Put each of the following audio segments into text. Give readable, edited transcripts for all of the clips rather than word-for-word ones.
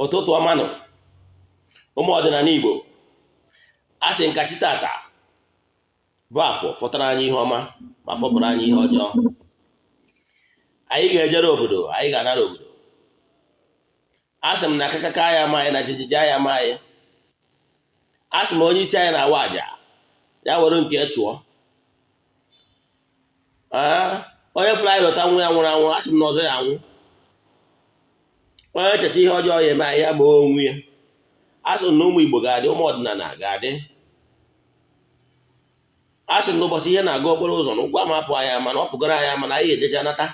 Ụtụtụ ọmanụ ụmụ ọdịnala Igbo, a sị nkachi tata bụ afọ fọtara anyị ihe ọma ma fọpụrụ anyị ihe ọjọọ. Anyị ga-ejere obodo, anyị ga-anara obodo. A sị m na akakaka ya ama anyị na jijiji ya ama anyị. A sị m onye isi anyị na-awa aja ya were nke chụọ. Onye fụrụ anyị lọta nwa ya nwụrụ anwụ, a sị m na ọzọ ya anwụ. Onye echecha ihe ọjọọ ya eme anyị ya ma onwe ya. A sị na ụmụ Igbo ga-adị, ụmụ ọdịnala ga-adị. A sị na ụbọchị ihe na-aga okporo ụzọ na ụkwụ amapụ anyị ama na ọ pụgara anyị ama na anyị ejecha nata,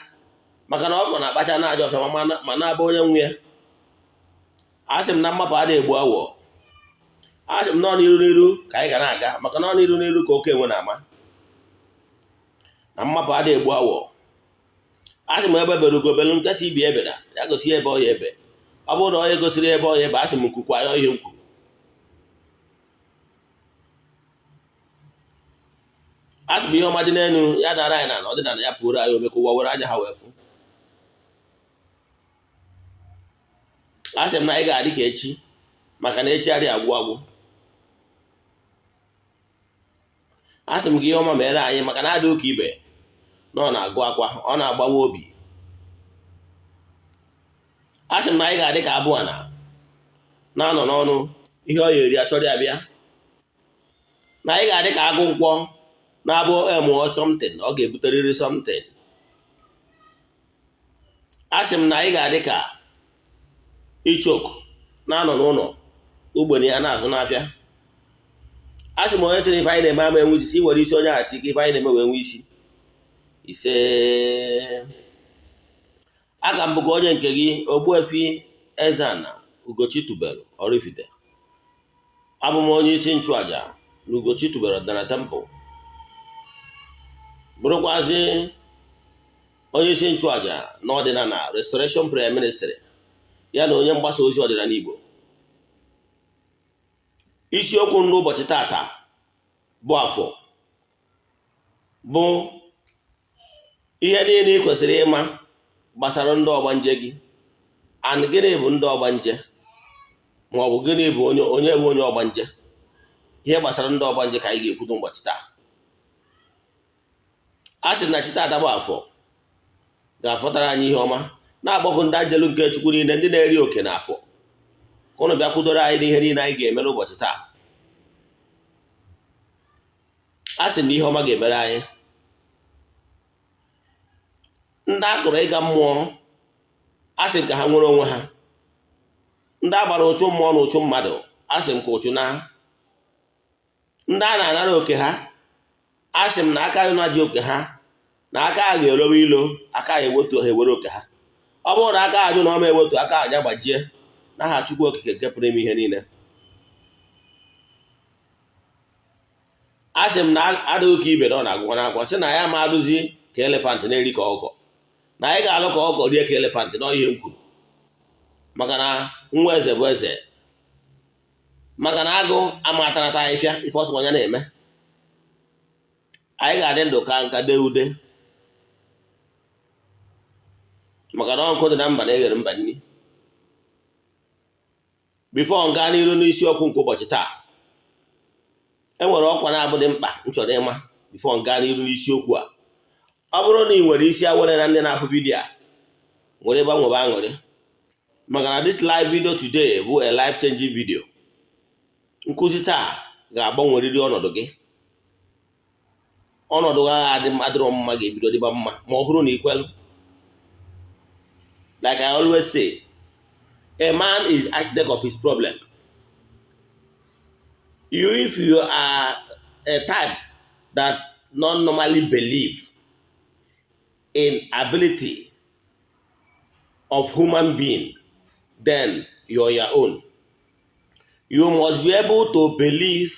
maka na ọkọ na-akpacha na aja ọfịa ma na-abụ onye nwe ya. A sị m na mmapụ adịghị egbu awọ. A sị m nọ n'iru ka anyị ga na-aga, maka na ọ n'iru ka oke enwe na-ama na mmapụ adịghị egbu awọ. A sị m ebe bere ugobelu nkesị ibi ebeda ya gosi ebe ọ ya ebe. Ọ bụrụ na onye gosiri ebe ọ ya ebe, a sị m kwukwa ya ihe m kwuru. A sị m ihe ọma dị n'elu ya dara anyị na ọdịnala ya pụrụ anyị ome ka ụwa were anya ha wee fụ. A sị m na anyị ga-adị ka echi, maka na echi adịghị agwụ agwụ. A sị m gị ihe ọma mere anyị, maka na adị ụka ibe na ọ na-agụ akwa, ọ na-agbawa obi. A sị m na anyị ga-adị ka abụ ana na-anọ n'ọnụ ihe ọ ya eri achọrọ ya bịa. Na anyị ga-adị ka agụ nkwọ na-abụ emụọ something, ọ ga-ebuterịrị something. A sị m na anyị ga-adị ka ichoku na-anọ n'ụlọ ogbenye ya na-azụ n'afịa. A sị m onye sịrị ife anyị na-eme ama enwe isi, nwere isi onye achị ka ife anyị na-eme wee nwe isi ise. Aga m bụkwa onye nke gị, Ogbuefi EZE-ANA Ugochi tubelu oraifite. Abụ m onye isi nchụaja na Ugochi tubelu ọdịnala temple, bụrụkwazị onye isi nchụaja na ọdịnala restoration prayer ministry, ya na onye mgbasa ozi ọdịnala Igbo. Isiokwu n'ụbọchị tata bụ afọ bụ ihe niile ị kwesịrị ịma gbasara ndị ọgbanje gị. And gịnị bụ ndị ọgbanje, ma ọ bụ gịnị bụ onye bụ onye ọgbanje. Ihe gbasara ndị ọgbanje ka anyị ga-ekwudo ụbọchị taa. A sị na chi tata bụ afọ ga-afọtara anyị ihe ọma, na-agbakọ ndị ajelu nke Chukwu niile, ndị na-eri oke na afọ, ka ụnụ bịa kwudoro anyị n'ihe niile anyị ga-eme n'ụbọchị taa. A sị na ihe ọma ga-emere anyị. Ndị a tụrụ ịga mmụọ, a sị ka ha nwere onwe ha. Ndị a gbara ụchụ mmụọ na ụchụ mmadụ, a sị m ka ụchụ na. Ndị a na-anara oke ha, a sị m na aka anyị na-ji oke ha, na aka ha ga-erobe ilo, aka ha ewetu ha ewere oke ha. Ọ bụrụ na aka ajụ na ọma ewetu, aka aja gbajie n'aha Chukwu okike nke pụrụ ime ihe niile. A sị m na adịghị ka ibe na ọ na-agụkwa n'akwụkwọ sị na ya ma arụzi ka elefant na-eri ka ọkụkọ, na anyị ga-alụ ka ọkụkọ rie ka elefant, na ihe m kwuru. Maka na nwa eze bụ eze, maka na agụ amatanata ahịfịa ife ọsọ ọnya na-eme. Anyị ga-adị ndụ ka nka dee ude, maka na ọnkụ dị na mba na-eghere mba nri. Bifo nga n'iru n'isiokwu nke ụbọchị taa, e nwere ọkwa na-abụ dị mkpa m chọrọ ịma bifo nga n'iru n'isiokwu a. Ọ bụrụ na ị nwere isi awere na ndị na-afụ vidiyo a, nwere gbanwebe aṅụrị, maka na this live video today bụ a life changing video. Nkụzi taa ga-agbanwerịrị ọnọdụ gị. Ọnọdụ agha adịrọ mma ga-ebido dịba mma ma ọ bụrụ na ikwelu. Like I always say, a man is architect of his problem. If you are a type that not normally believe in ability of human being, then you're your own. You must be able to believe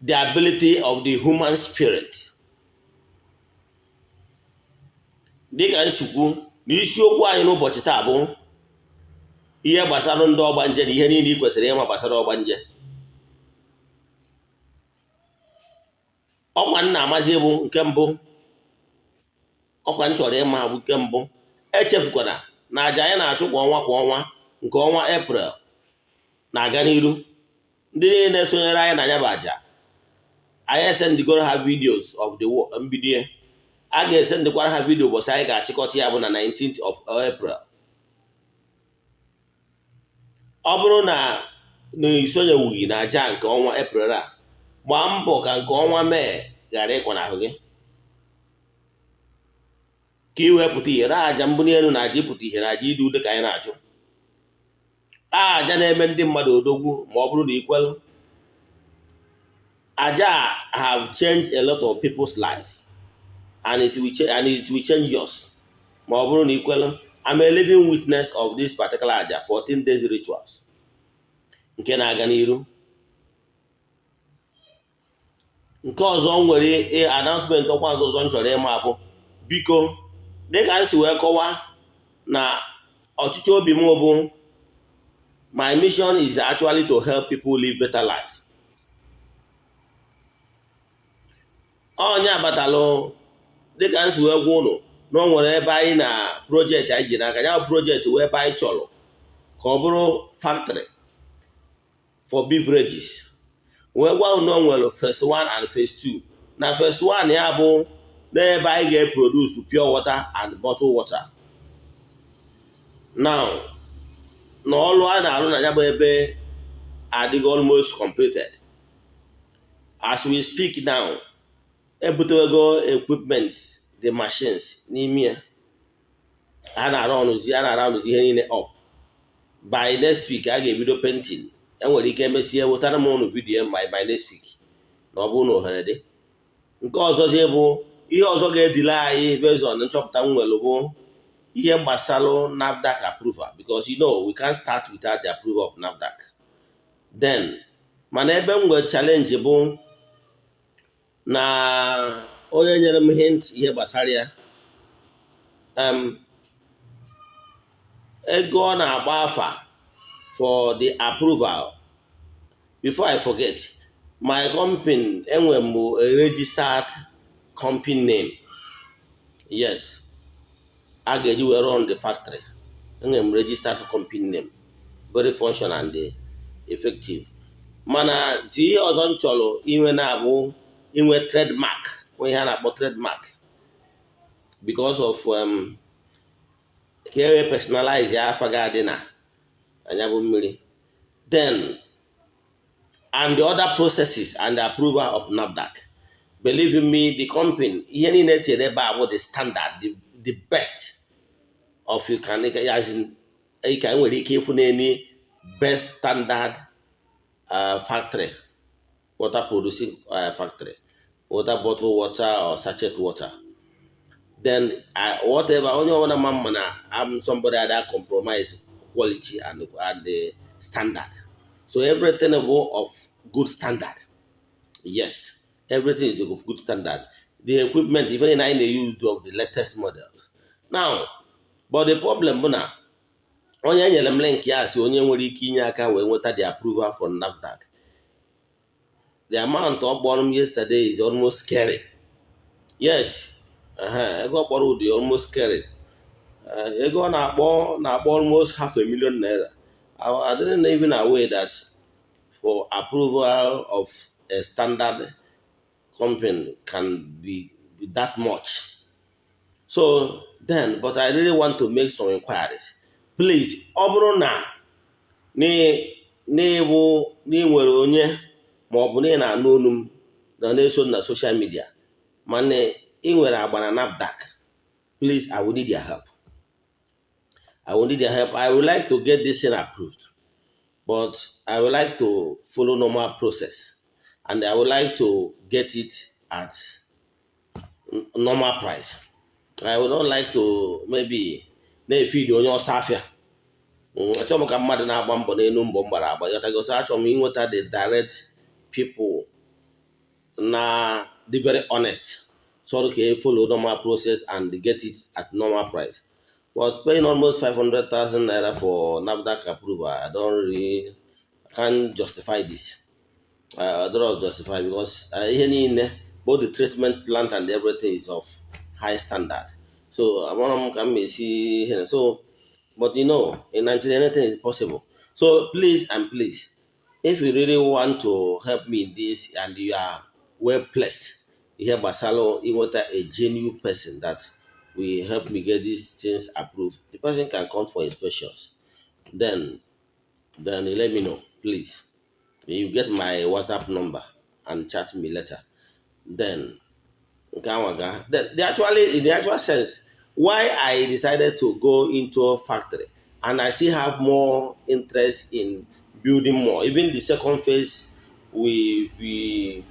the ability of the human spirit. Dịka nsukwu n'isiokwu anyị n'ụbọchị taa bụ ihe gbasara ndị ọgbanje na ihe niile ị kwesịrị ịma gbasara ọgbanje. Ọkwa nna amazi bụ nke mbụ, ọkwa m chọrọ ịma bụ nke mbụ. Echefukwana na aja anyị na-achụ kwa ọnwa nke ọnwa April na-aga n'iru. Ndị niile sonyere anyị na ya bụ aja, anyị esendigoro ha videos of the mbido. A ga-esendikwara ha vidio ụbọchị anyị ga-achịkọta ya bụ na 19th of April. Ọ bụrụ na isonyewughị na aja nke ọnwa April a, gbaa mbọ ka nke ọnwa Mee ghara ịkwanahụ gị, ka ị wepụta ihe na aja mbuli elu na aja ịpụta ihe na aja ịdị ude ka anyị na-achụ. Aja na-eme ndị mmadụ odogwu ma ọ bụrụ na ikwelu. Aja have changed a lot of people's life and it will change yours ma ọ bụrụ na ikwelu. I'm a living witness of this particular aja 14 days rituals nke na-aga n'iru. Nke ọzọ nwere announcement ọkwa ọzọ m chọrọ ịma bụ, biko dịka m si wee kọwaa na ọchịchị obi m bụ, my mission is actually to help people live better life. Onye abatalụ dịka m si wee gwa ụnụ na o nwere ebe anyị na projekti anyị ji n'aka. Ya bụ projekti wee ebe anyị chọrọ ka ọ bụrụ factory for beverages. Wee gwa ụnụ o nwere phase 1 and phase 2. Na phase 1 ya bụ n'ebe anyị ga-eproduce pure water and bottled water. Now, na ọlụ a na-alụ na ya bụ ebe adịgo almost completed. As we speak now, ebutewego equipments, the machines n'ime ya. A na-arụ ihe niile up. By next week a ga-ebido painting. Enwere ike emesie wetara m ụnụ vidiyo by next week na ọ bụ na ohere dị. Nke ọzọ bụ ihe ọzọ ga-edile anyị based on nchọpụta nwere bụ ihe gbasalụ NAFDAC approval, because we can't start without the approval of NAFDAC. Then mana ebe m nwere challenge bụ na onye nyere m hint ihe gbasara ya, ego ọ na-agba afa for the approval. Before I forget, my company enwere m a registered company name. Yes, a ga-eji were run the factory. Enwere m registered company name, very functional and effective. Mana ihe ọzọ m chọrọ inwe na-abụ inwe trademark, ihe a na-akpọ trademark, because of ka e personalize ya afa ga-adị na anya bụ mmiri. Then and the other processes and the approval of NAFDAC. Believe me, the company ihe niile tinyere ebe a bụ the standard, the best of you can, as in you can nwere ike ịfụ n'eni best standard factory, water producing factory, water bottled water or sachet water. Then whatever, only one man I'm somebody that compromise quality and the standard. So everything of good standard. Yes, everything is of good standard. The equipment, even in I use of the latest models. Now, but the problem now, onye nyere m link ya si onye nwere ike inye aka wee nweta the approval from NAFDAC. The amount of bottom yesterday is almost scary. Yes, ego kpọrọ ụdị almost scary. Ego na-akpọ almost $500,000 naira. I didn't even aware that for approval of a standard company can be that much. So then, but I really want to make some inquiries. Please, ọ bụrụ na nwere onye ma ọ bụ na ị na-anụ olu m na na-eso na social media mana ị nwere agba na NAFDAC, please, I will need your help. I will need your help. I would like to get this thing approved, but I would like to follow normal process, and I would like to get it at normal price. I would not like to maybe na-efeed onye ọsọ afịa. Achọrọ m ka mmadụ na-agba mbọ n'elu mbọ mgbara agba. Achọrọ m inweta the direct people na the very honest, so okay, follow normal process and get it at normal price. But paying almost 500,000 naira for NAFDAC approval, I can't justify this. I don't justify, because both the treatment plant and everything is of high standard. So I want to see here. So But in Nigeria, anything is possible. So please and please, if you really want to help me in this and you are well placed, you have Basalo, you want a genuine person that will help me get these things approved. The person can come for inspections. Then, then you let me know, please. You get my WhatsApp number and chat me later. Then in the actual sense, why I decided to go into a factory and I still have more interest in building more. Even the second phase will be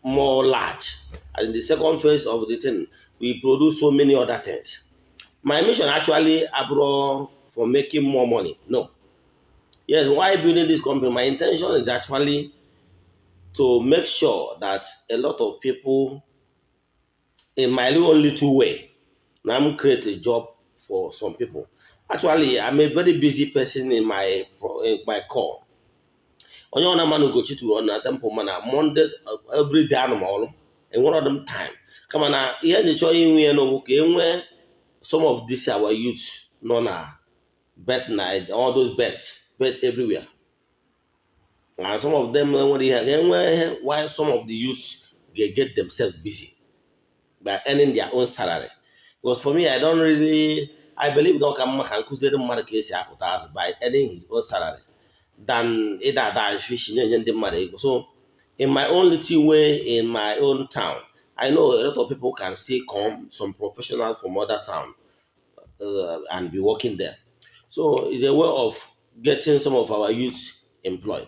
more large. And in the second phase of the thing, we produce so many other things. My mission actually abroad for making more money. No. Yes, why building this company? My intention is actually to make sure that a lot of people in my own little way, now create a job for some people. Actually, I'm a very busy person in my core. Onye ọna mmanụ Ugochi tụrụ ọnụ na temple mana Monday every day anụ m ọrụ enwere ọdụm time kama na ihe ndị chọọ inwe ya n'okwu ka enwee some of this our youth nọ na bet na all those bet everywhere, and some of them enwere ihe ga-enwe why some of the youths get themselves busy by earning their own salary. Because for me, I believe that can kụziere mmadụ ka esi apụta azụ by earning his own salary than ịda ada fish nye ndị mmadụ ego. So in my own little way, in my own town, I know a lot of people can still come, some professionals from other town, and be working there. So it's a way of getting some of our youth employed.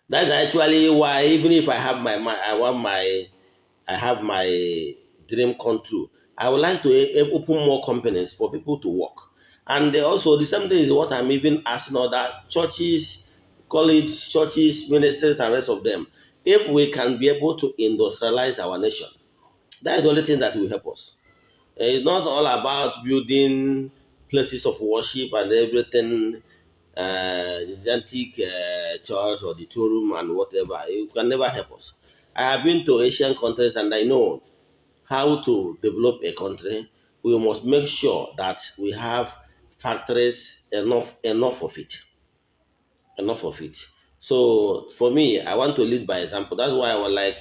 That's actually why even if I have I have my dream come true. I would like to open more companies for people to work. And also, the same thing is what I'm even asking other churches, college, churches, ministers, and rest of them. If we can be able to industrialize our nation, that is the only thing that will help us. It's not all about building places of worship and everything, gigantic church, auditorium, and whatever. It can never help us. I have been to Asian countries and I know how to develop a country. We must make sure that we have factories enough of it. Enough of it. So for me, I want to lead by example. That's why I was like,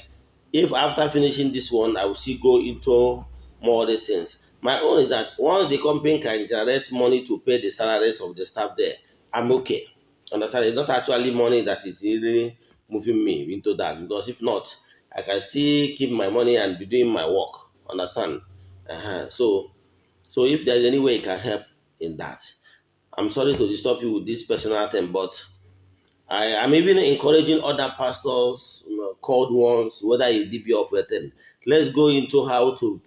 if after finishing this one, I will still go into more other things. My own is that once the company can generate money to pay the salaries of the staff there, I'm okay. Understand? It's not actually money that is really moving me into that. Because if not, I can still keep my money and be doing my work. Understand? So if there's any way it can help in that, I'm sorry to disturb you with this personal thing, but I am even encouraging other pastors, called ones, whether you DB or whatever. Let's go into how to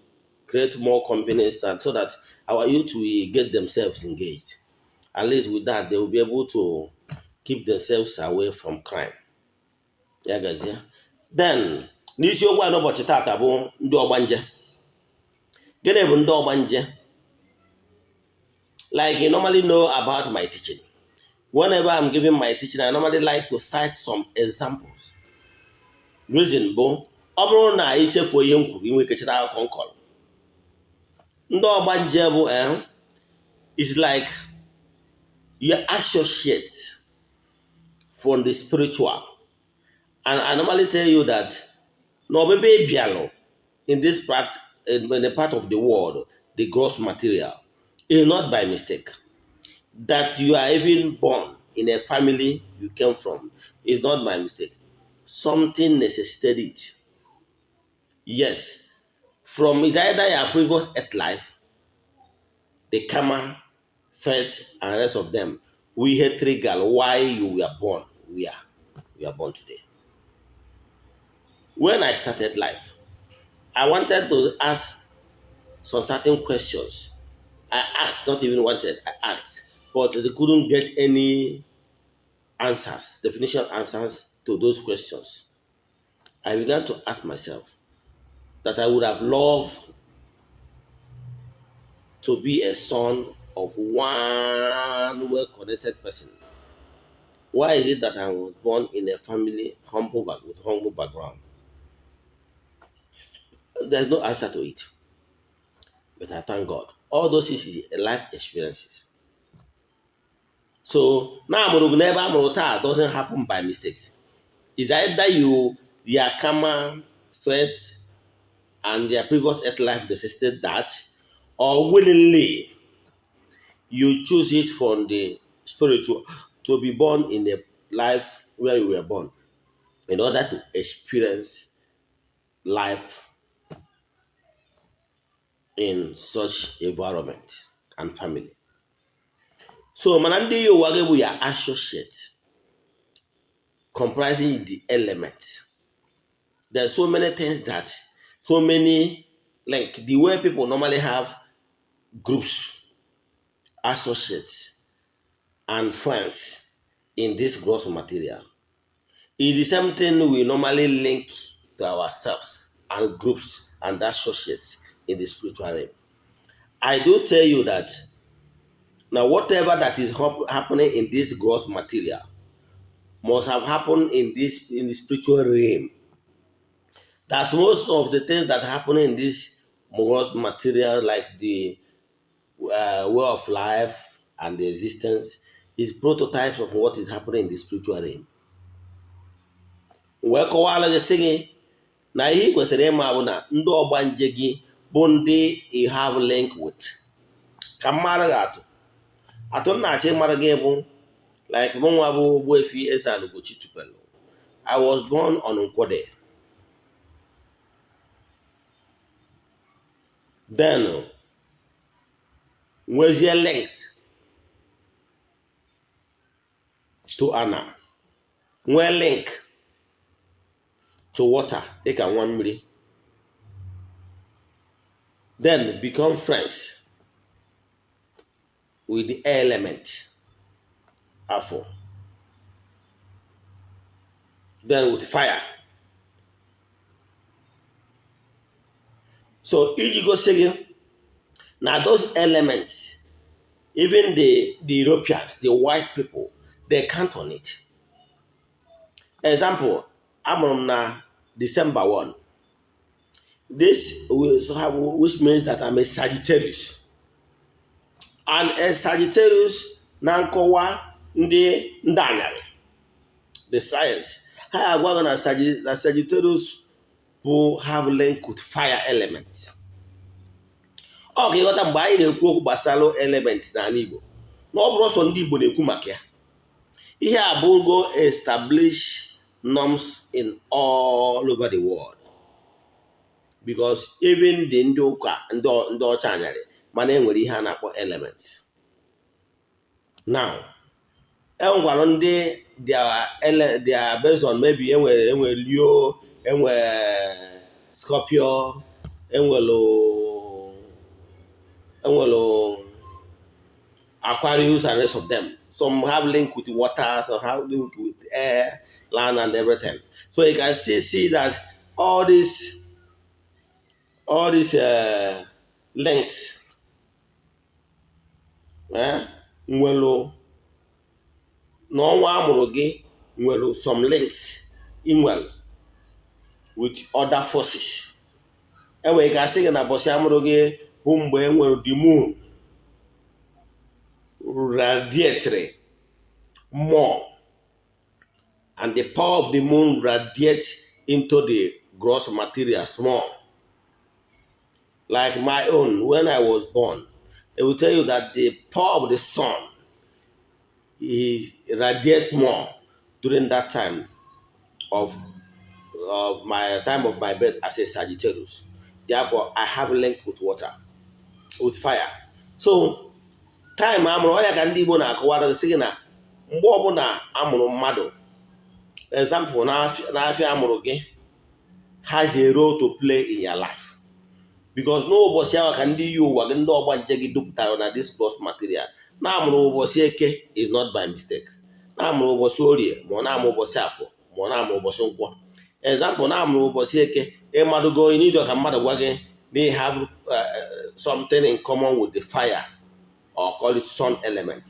create more companies and so that our youth will get themselves engaged. At least with that, they will be able to keep themselves away from crime. Ya gazie. Then, n'isiokwu a n'ụbọchị taata bụ ndị Ogbanje. Gịnị bụ ndị Ogbanje? Like you normally know about my teaching. Whenever I'm giving my teaching, I normally like to cite some examples. Reason bụ, ọ bụrụ na ichefuo ihe m kwuru inwe ike cheta akụkọ nkọrọ. Ndị Ogbanje bụ it's like your associates from the spiritual. And I normally tell you that no baby bialo in this part in the part of the world, the gross material is not by mistake. That you are even born in a family you came from is not by mistake. Something necessitated it. Yes, from either your previous earth life, the karma, fate, and rest of them, we had trigger why you were born. We are born today. When I started life, I wanted to ask some certain questions. I asked, not even wanted, I asked, but they couldn't get any answers, definition answers to those questions. I began to ask myself that I would have loved to be a son of one well-connected person. Why is it that I was born in a family with humble background? There's no answer to it. But I thank God. All those is life experiences. So now never doesn't happen by mistake. It's either their karma, fate, and their previous earth life desisted that, or willingly you choose it from the spiritual to be born in a life where you were born in order to experience life in such environment and family. So Manandi Yowage we are associates comprising the elements. There are so many things that so many like the way people normally have groups, associates, and friends in this gross material. It is something we normally link to ourselves and groups and associates in the spiritual realm. I do tell you that now whatever that is happening in this gross material must have happened in the spiritual realm. That most of the things that happen in this gross material, like the way of life and the existence, is prototypes of what is happening in the spiritual realm. Wee kọwara gị sị gị na ihe ị kwesịrị ịma bụ na ndị ọgbanje gị bụ ndị you have link with. Ka m mara gị atụ nna-achọ ịmara gị bụ like mụ nwa bụ Ogbuefi EZE-ANA Ugochi tubelu. I was born on Nkwode. Then nwezie links to Ana, nwee link to water dịka nwa mmiri, then become friends with the element afọ, then with fire. So iji gosi gị na those elements, even the Europeans, the white people, they count on it. Example, amụrụ m na December 1. This which means that I'm a Sagittarius. And a Sagittarius na nkọwa ndị anyarị, the science, ha agwaghị na Sagittarius will have link with fire element. Ọ ka ịghọta mgbe anyị na-ekwu okwu gbasara element n'ala Igbo na ọ bụrụ ọsọ ndị Igbo na-ekwu maka ya. Ihe abụrụgo established norms in all over the world, because even the ndị ụka ndị ọcha anyarị mana enwere ihe a na-akpọ elements. Now enwekwara ndị they are based on maybe enwere Leo, enwere Scorpio, enwere Aquarius and rest of them. Some have link with water, some have link with air, land, and everything. So you can see that all these links, nwere n'ọnwa amụrụ gị nwere some links inwere with other forces. Enwere ka sị gị na bọsị amụrụ gị bụ mgbe enwere the moon radiatory more, and the power of the moon radiates into the gross materials more. Like my own, when I was born, they will tell you that the power of the sun radiates more during that time of my birth as a Sagittarius. Therefore, I have a link with water, with fire. So time amụrụ ọya ka ndị Igbo na-akọwara sị gị na mgbe ọbụla amụrụ mmadụ, example n'afịa amụrụ gị has a role to play in your life, because n'ụbọchị ahụ ka ndị yi ụwa gị ndị ọgbanje gị dupụtara na this gross material. Na-amụrụ ụbọchị eke is not by mistake. Na-amụrụ ụbọchị orie, ma ọ na-amụ ụbọchị afọ, ma ọ na-amụ ụbọchị nkwọ. Example, na-amụrụ ụbọchị eke ịmadugo inido ka mmadụ gwa gị they have something in common with the fire, or call it sun element.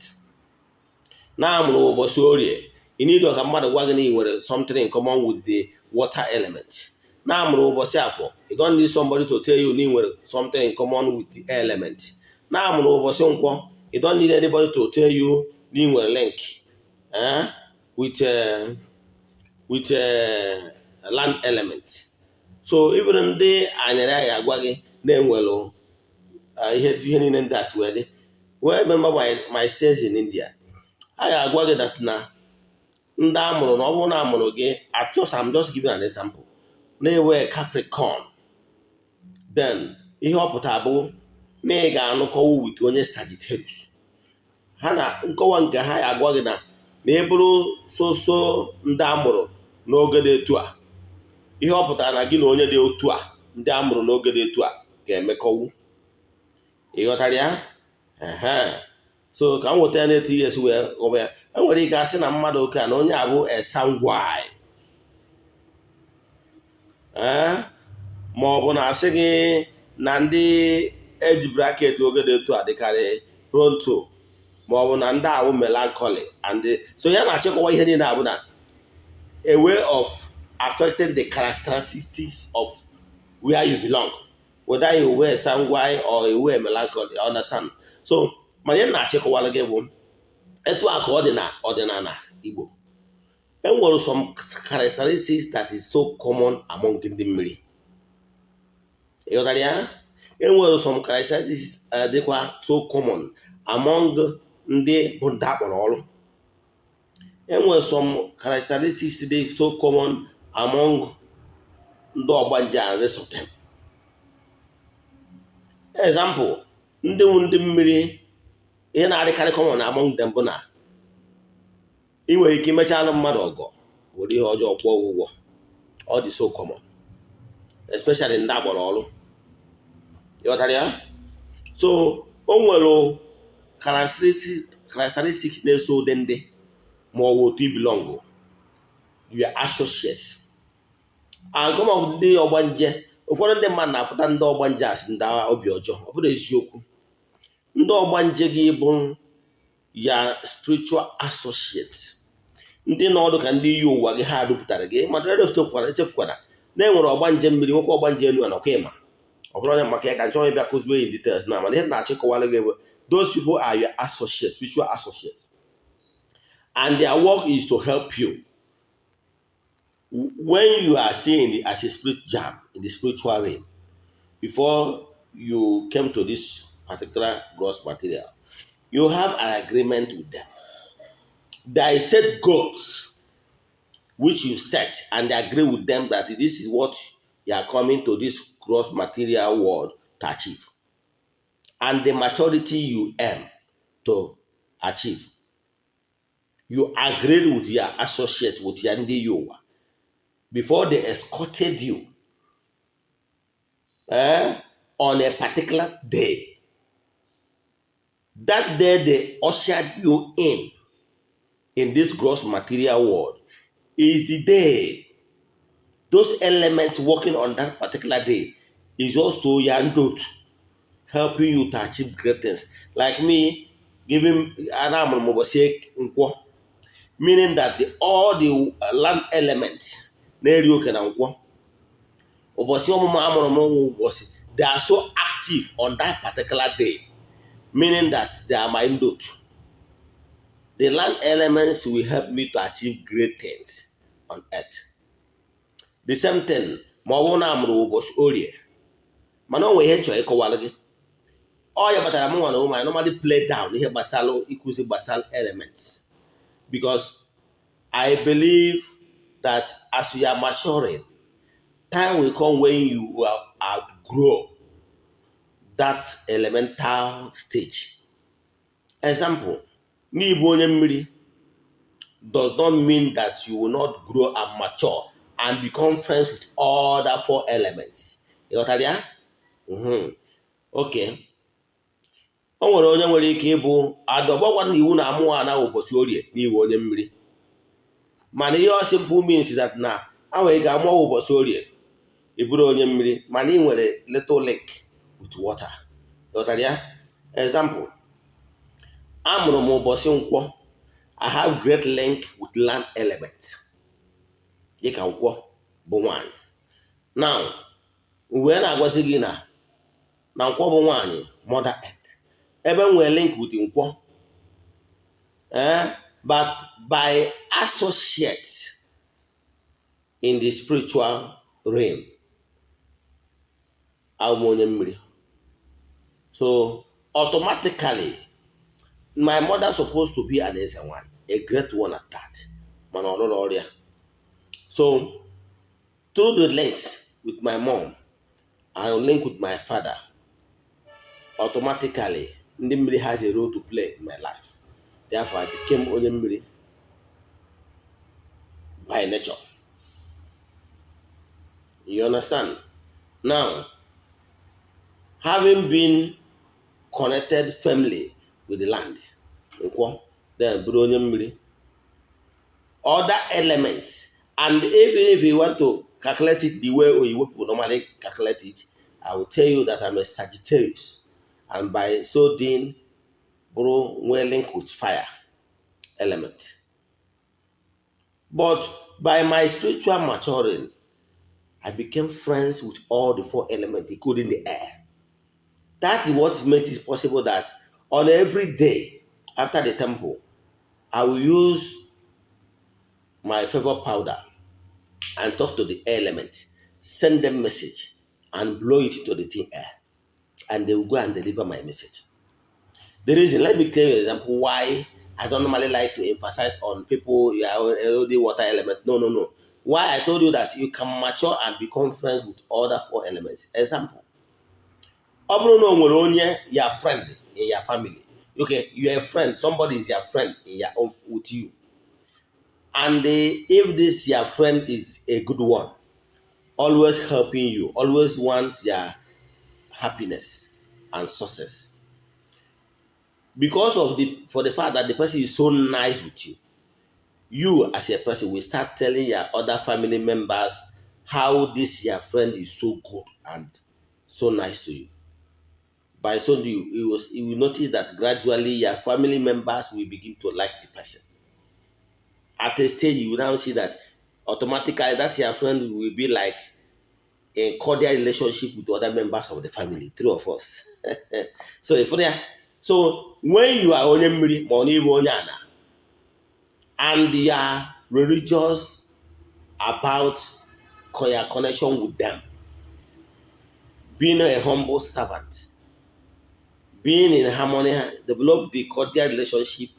Na-amụrụ ụbọchị orie inido ka mmadụ gwa gị na ị nwere something in common with the water element. na amụrụ ụbọchị afọ, you don't need somebody to tell you na ị nwere something in common with the element. Na amụrụ ụbọchị nkwọ, you don't need anybody to tell you na ị nwere link with land element. So even ndị anyara ya agwa gị na-enwelu ihe niile ndị a si wee dị. Well, remember my stays in India, a ga-agwa gị that na ndị amụrụ na ọ bụrụ na amụrụ gị, I'm just giving an example, na-enwe Capricorn, then ihe ọ pụtara bụ na ị ga-anụkọwu with onye Sagittarius. Ha na nkọwa nke ha ya agwa gị na eburu so ndị amụrụ n'oge dị etu a, ihe ọ pụtara na gị na onye dị otu a, ndị amụrụ n'oge dị etu a ga-emekọwu. Ịghọtara ya? So ka m nweta ya na-etu ihe esi wee ghọba ya. Enwere ike asị na mmadụ ụka na onye abụ esangwai, ma ọ bụ na asị gị na ndị eji bracket oge dị etu a dịkarị pronto, ma ọ bụ na ndị ahụ melancholy. And so ya na-achịkọwa ihe niile abụ na a way of affecting the characteristics of where you belong, whether you were sangwai or you were melancholy, understand? So mana ihe na-achịkọwara gị bụ etu a ka ọ dị na ọdịnala Igbo. Enwere some characteristics that is so common among ndị mmiri. Ịghọtara ya? Enwere some characteristics dịkwa so common among ndị bụ ndị akpọrọ ọrụ. Enwere some characteristics dị so common among ndị Ogbanje and rest of them. Example, ndị mmiri, ihe na-adịkarị common among them bụ na ị nwere ike imechala mmadụ ọgọ were ihe ọjọọ kwụọ ụgwọ. Ọ dị so common, especially ndị agbọrọ ọrụ. Ịghọtara ya? So o nwere characteristics na-eso ụdị ndị ma ọ bụ otu belong, your associates. And come of ndị Ogbanje, ụfọdụ ndị mmadụ na-afụta ndị Ogbanje asị ndị obi ọjọọ. Ọ bụrụ eziokwu. Ndị Ogbanje gị bụ ya spiritual associates, ndị nọdụ ka ndị yi ụwa gị ha dupụtara gị. Mmadụ echefukwara na enwere Ogbanje mmiri, nwekwa Ogbanje elu na ọkwa ịma. Ọ bụrụ onye maka ya ka nchọrọ ịbịa kụzibe in details na mana ihe na-achịkọwara gị bụ those people are your associates, spiritual associates, and their work is to help you when you are seeing as a spirit jam in the spiritual realm. Before you came to this particular gross material, you have an agreement with them. There is set goals which you set and agree with them that this is what you are coming to this gross material world to achieve, and the maturity you aim to achieve. You agreed with your associate, with your ndị Yowa, before they escorted you on a particular day. That day they ushered you in this gross material world is the day those elements working on that particular day is also yandot, helping you to achieve great things. Like me giving meaning that all the land elements they are so active on that particular day, meaning that they are my dot. The land elements will help me to achieve great things on earth. The same thing, I normally play down here basal elements, because I believe that as you are maturing, time will come when you will outgrow that elemental stage. Example, does not mean that you will not grow and mature and become friends with all the four elements. You know what I mean? Okay. O nwere onye nwere ike ịbụ adọgbakwa na iwu na amụọ ana ụbọchị orie n'iwu onye mmiri. Mana ihe ọ simple means that na anwe ga-amụọ ụbọchị orie ịbụrụ onye mmiri, mana ị nwere little link with water. Ghọtara ya? Example, amụrụ m ụbọchị nkwọ, I have great link with land elements. Dịka nkwọ bụ nwanyị. Now, wee na-agwazi gị na nkwọ bụ nwaanyị Mother Earth. Ebe m nwere link with nkwọ. But by associates in the spiritual realm, abụ onye mmiri. So automatically, my mother supposed to be an Eze-Nwanyị, a great one at that. Mana ọ lụrụ ọrịa. So through the links with my mom and link with my father, automatically, ndị mmiri has a role to play in my life. Therefore, I became onye mmiri by nature. You understand? Now, having been connected firmly with the land, then onye mmiri, other elements, and even if you want to calculate it the way Oyibo people normally calculate it, I will tell you that I'm a Sagittarius, and by so doing, we're linked with fire element. But by my spiritual maturing, I became friends with all the 4 elements, including the air. That is what makes it possible that on every day after the temple, I will use my favorite powder and talk to the elements, send them message, and blow it to the thin air. And they will go and deliver my message. The reason, let me tell you an example why I don't normally like to emphasize on people, the water element. No. Why I told you that you can mature and become friends with other 4 elements. Example. Ọ bụrụ na o nwere onye your friend in your family. Okay, you're a friend. Somebody is your friend in your own with you. And if this your friend is a good one, always helping you, always want your happiness and success. Because of the fact that the person is so nice with you, you as a person will start telling your other family members how this your friend is so good and so nice to you. By so you will notice that gradually your family members will begin to like the person. At a stage, you will now see that automatically that your friend will be like a cordial relationship with other members of the family, 3 of us. So when you are onye mmiri ma ọ na-ebu onye ana, and you are religious about your connection with them, being a humble servant, being in harmony, develop the cordial relationship,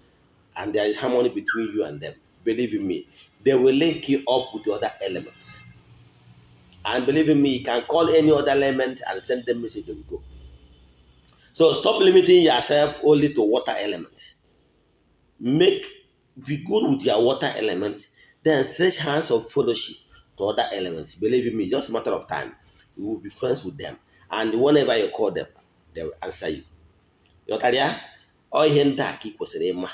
and there is harmony between you and them. Believe in me, they will link you up with the other elements. And believe in me, you can call any other element and send them message and go. So stop limiting yourself only to water elements. Be good with your water element, then stretch hands of fellowship to other elements. Believe in me, just a matter of time, you will be friends with them. And whenever you call them, they will answer you. Yotaria, all ihe ka ị kwesịrị ịma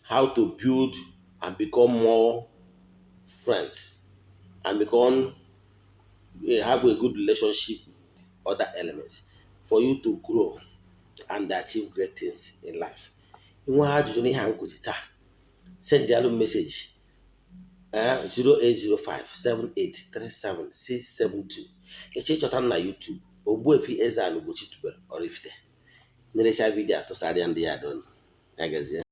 how to build and become more friends and have a good relationship with other elements for you to grow and achieve great things in life. Inwe ajụjụ n'ihe a nkụzi taa, send the message 08057837672. Eche chọta na YouTube Ogbuefi EZE-ANA Ugochi tubelu oraifite. Nerecha vidio atụsarịa ndị ya donu. Ya gazie.